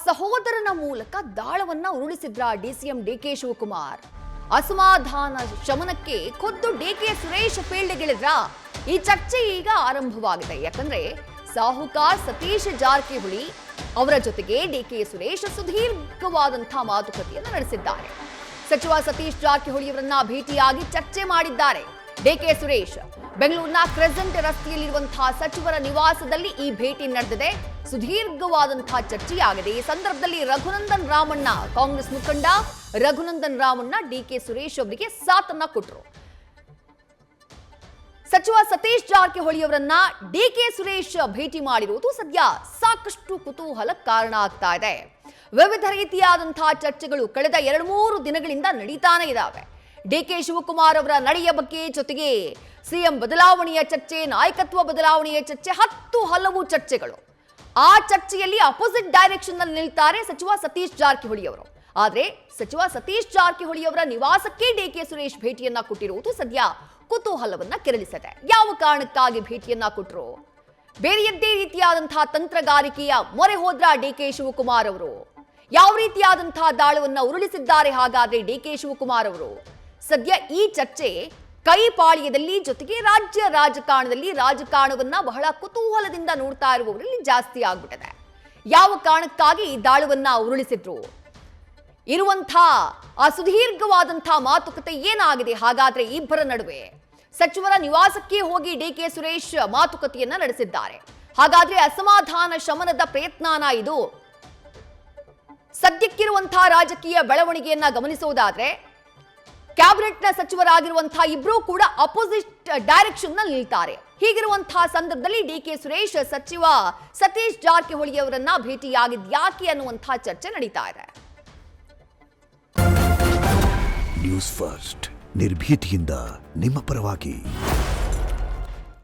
ಸಹೋದರನ ಮೂಲಕ ದಾಳವನ್ನ ಉರುಳಿಸಿದ್ರ DCM DK Shivakumar. ಅಸಮಾಧಾನ ಶಮನಕ್ಕೆ ಖುದ್ದು ಡಿಕೆ ಸುರೇಶ್ ಫೀಲ್ಡ್ಗಿಳಿದ್ರ. ಈ ಚರ್ಚೆ ಈಗ ಆರಂಭವಾಗಿದೆ. ಯಾಕಂದ್ರೆ ಸಾಹುಕಾರ್ ಸತೀಶ್ ಜಾರಕಿಹೊಳಿ ಅವರ ಜೊತೆಗೆ ಡಿಕೆ ಸುರೇಶ್ ಸುದೀರ್ಘವಾದಂತಹ ಮಾತುಕತೆಯನ್ನು ನಡೆಸಿದ್ದಾರೆ. ಸಚಿವ ಸತೀಶ್ ಜಾರಕಿಹೊಳಿ ಅವರನ್ನ ಭೇಟಿಯಾಗಿ ಚರ್ಚೆ ಮಾಡಿದ್ದಾರೆ ಡಿಕೆ ಸುರೇಶ್. ಬೆಂಗಳೂರಿನ ಕ್ರೆಸೆಂಟ್ ರಸ್ತೆಯಲ್ಲಿರುವಂತಹ ಸಚಿವರ ನಿವಾಸದಲ್ಲಿ ಈ ಭೇಟಿ ನಡೆದಿದೆ. ಸುದೀರ್ಘವಾದಂತಹ ಚರ್ಚೆಯಾಗಿದೆ. ಈ ಸಂದರ್ಭದಲ್ಲಿ ರಘುನಂದನ್ ರಾಮಣ್ಣ, ಕಾಂಗ್ರೆಸ್ ಮುಖಂಡ ರಘುನಂದನ್ ರಾಮಣ್ಣ ಡಿಕೆ ಸುರೇಶ್ ಅವರಿಗೆ ಸಾಥನ್ನ ಕೊಟ್ಟರು. ಸಚಿವ ಸತೀಶ್ ಜಾರಕಿಹೊಳಿ ಅವರನ್ನ ಡಿಕೆ ಸುರೇಶ್ ಭೇಟಿ ಮಾಡಿರುವುದು ಸದ್ಯ ಸಾಕಷ್ಟು ಕುತೂಹಲಕ್ಕೆ ಕಾರಣ ಆಗ್ತಾ ಇದೆ. ವಿವಿಧ ರೀತಿಯಾದಂತಹ ಚರ್ಚೆಗಳು ಕಳೆದ 2-3 ದಿನಗಳಿಂದ ನಡೀತಾನೆ ಇದ್ದಾವೆ. ಡಿಕೆ ಶಿವಕುಮಾರ್ ಅವರ ನಡೆಯ ಬಗ್ಗೆ, ಜೊತೆಗೆ ಸಿಎಂ ಬದಲಾವಣೆಯ ಚರ್ಚೆ, ನಾಯಕತ್ವ ಬದಲಾವಣೆಯ ಚರ್ಚೆ, ಹಲವು ಚರ್ಚೆಗಳು. ಆ ಚರ್ಚೆಯಲ್ಲಿ ಅಪೋಸಿಟ್ ಡೈರೆಕ್ಷನ್ ನಲ್ಲಿ ನಿಲ್ತಾರೆ ಸಚಿವ ಸತೀಶ್ ಜಾರಕಿಹೊಳಿ ಅವರು. ಆದ್ರೆ ಸಚಿವ ಸತೀಶ್ ಜಾರಕಿಹೊಳಿ ಅವರ ನಿವಾಸಕ್ಕೆ ಡಿಕೆ ಸುರೇಶ್ ಭೇಟಿಯನ್ನ ಕೊಟ್ಟಿರುವುದು ಸದ್ಯ ಕುತೂಹಲವನ್ನ ಕೆರಳಿಸಿದೆ. ಯಾವ ಕಾರಣಕ್ಕಾಗಿ ಭೇಟಿಯನ್ನ ಕೊಟ್ಟರು? ಬೇರೆಯದ್ದೇ ರೀತಿಯಾದಂತಹ ತಂತ್ರಗಾರಿಕೆಯ ಮೊರೆ ಹೋದ್ರ ಡಿಕೆ ಶಿವಕುಮಾರ್ ಅವರು? ಯಾವ ರೀತಿಯಾದಂತಹ ದಾಳವನ್ನ ಉರುಳಿಸಿದ್ದಾರೆ ಹಾಗಾದ್ರೆ ಡಿಕೆ ಶಿವಕುಮಾರ್ ಅವರು? ಸದ್ಯ ಈ ಚರ್ಚೆ ಕೈಪಾಳ್ಯದಲ್ಲಿ, ಜೊತೆಗೆ ರಾಜ್ಯ ರಾಜಕಾರಣವನ್ನ ಬಹಳ ಕುತೂಹಲದಿಂದ ನೋಡ್ತಾ ಇರುವವರಲ್ಲಿ ಜಾಸ್ತಿ ಆಗ್ಬಿಟ್ಟಿದೆ. ಯಾವ ಕಾರಣಕ್ಕಾಗಿ ಈ ದಾಳವನ್ನ ಉರುಳಿಸಿದ್ರು? ಇರುವಂಥ ಆ ಸುದೀರ್ಘವಾದಂತಹ ಮಾತುಕತೆ ಏನಾಗಿದೆ ಹಾಗಾದ್ರೆ ಇಬ್ಬರ ನಡುವೆ? ಸಚಿವರ ನಿವಾಸಕ್ಕೆ ಹೋಗಿ ಡಿಕೆ ಸುರೇಶ್ ಮಾತುಕತೆಯನ್ನ ನಡೆಸಿದ್ದಾರೆ. ಹಾಗಾದ್ರೆ ಅಸಮಾಧಾನ ಶಮನದ ಪ್ರಯತ್ನನ ಇದು? ಸದ್ಯಕ್ಕಿರುವಂತಹ ರಾಜಕೀಯ ಬೆಳವಣಿಗೆಯನ್ನ ಗಮನಿಸುವುದಾದ್ರೆ ಕ್ಯಾಬಿನೆಟ್ನ ಸಚಿವರಾಗಿರುವಂತಹ ಇಬ್ರು ಕೂಡ ಅಪೋಸಿಟ್ ಡೈರೆಕ್ಷನ್ ನಲ್ಲಿ ನಿಲ್ತಾರೆ. ಹೀಗಿರುವಂತಹ ಸಂದರ್ಭದಲ್ಲಿ ಡಿಕೆ ಸುರೇಶ್ ಸಚಿವ ಸತೀಶ್ ಜಾರಕಿಹೊಳಿ ಅವರನ್ನ ಭೇಟಿಯಾಗಿದ್ಯಾಕೆ ಅನ್ನುವಂತಹ ಚರ್ಚೆ ನಡೀತಾ ಇದೆ. ನ್ಯೂಸ್ ಫಸ್ಟ್ ನಿರ್ಭೀತಿಯಿಂದ ನಿಮ್ಮ ಪರವಾಗಿ.